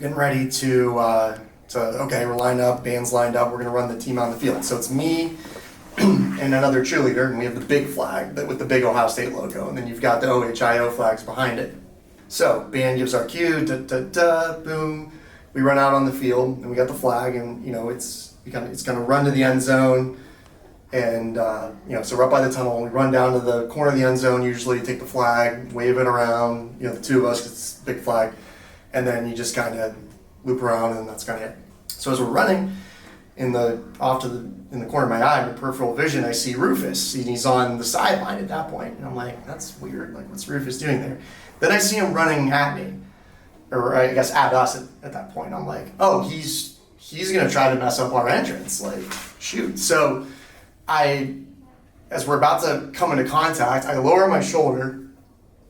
getting ready to okay, we're lined up, band's lined up, we're gonna run the team on the field. So it's me and another cheerleader, and we have the big flag with the big Ohio State logo, and then you've got the OHIO flags behind it. So band gives our cue, da da da, boom. We run out on the field, and we got the flag, and it's gonna run to the end zone, and so we're up by the tunnel, and we run down to the corner of the end zone. Usually, take the flag, wave it around. The two of us, 'cause it's a big flag, and then you just kind of loop around, and that's kind of it. So as we're running in the corner of my eye, in the peripheral vision, I see Rufus, and he's on the sideline at that point, and I'm like, that's weird. Like, what's Rufus doing there? Then I see him running at me, or I guess at us at that point. I'm like, oh, he's gonna try to mess up our entrance. Like, shoot. So as we're about to come into contact, I lower my shoulder,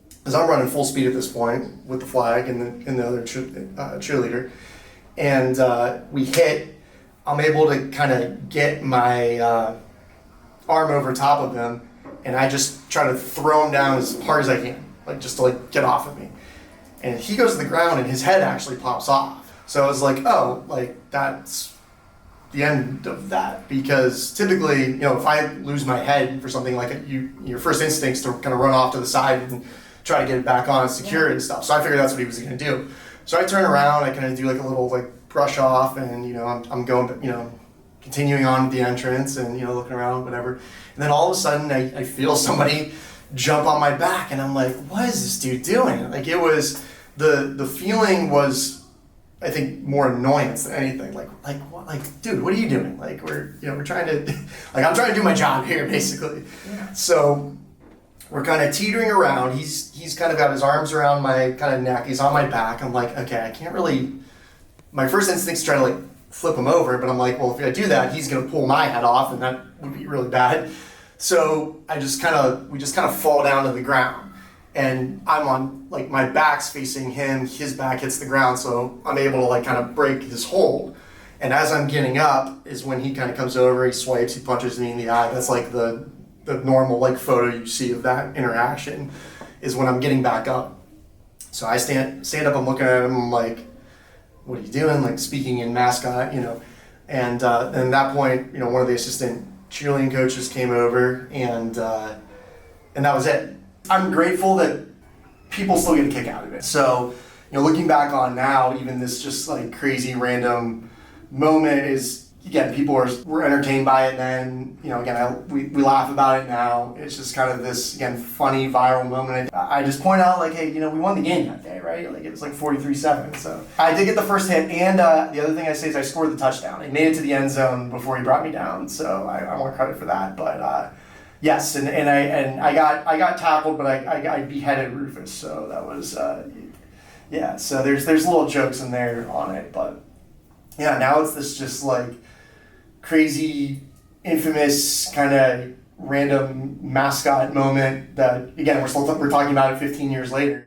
because I'm running full speed at this point with the flag and the other cheerleader, and we hit. I'm able to kind of get my arm over top of him, and I just try to throw him down as hard as I can, just to get off of me. And he goes to the ground, and his head actually pops off. So I was like, oh, that's the end of that, because typically, if I lose my head for something your first instinct is to kind of run off to the side and try to get it back on and secure it and stuff. So I figured that's what he was going to do. So I turn around, I kind of do a little brush off, and I'm going, continuing on with the entrance, and looking around, whatever. And then all of a sudden, I feel somebody jump on my back, and I'm like, what is this dude doing? It was the feeling was, I think, more annoyance than anything. What? Dude, what are you doing? We're trying to, I'm trying to do my job here, basically. Yeah. So we're kind of teetering around. He's kind of got his arms around my kind of neck. He's on my back. I'm like, okay, I can't really. My first instinct is try to flip him over, but I'm like, well, if I do that, he's gonna pull my head off, and that would be really bad. So we just kind of fall down to the ground, and I'm on my back's facing him. His back hits the ground, so I'm able to kind of break his hold. And as I'm getting up is when he kind of comes over, he swipes, he punches me in the eye. That's the normal photo you see of that interaction, is when I'm getting back up. So I stand up, I'm looking at him, I'm like, what are you doing? Speaking in mascot, And at that point, one of the assistant cheerleading coaches came over, and that was it. I'm grateful that people still get a kick out of it. So, looking back on now, even this just crazy random moment is, again, people were entertained by it then. Again, we laugh about it now. It's just kind of this, again, funny viral moment. I just point out, hey, we won the game that day, right? It was 43-7. So I did get the first hit, and the other thing I say is I scored the touchdown. I made it to the end zone before he brought me down, so I want credit for that. But yes, and I got tackled, but I beheaded Rufus. So that was yeah. So there's little jokes in there on it, but yeah, now it's this just crazy, infamous, kind of random mascot moment that, again, we're talking about it 15 years later.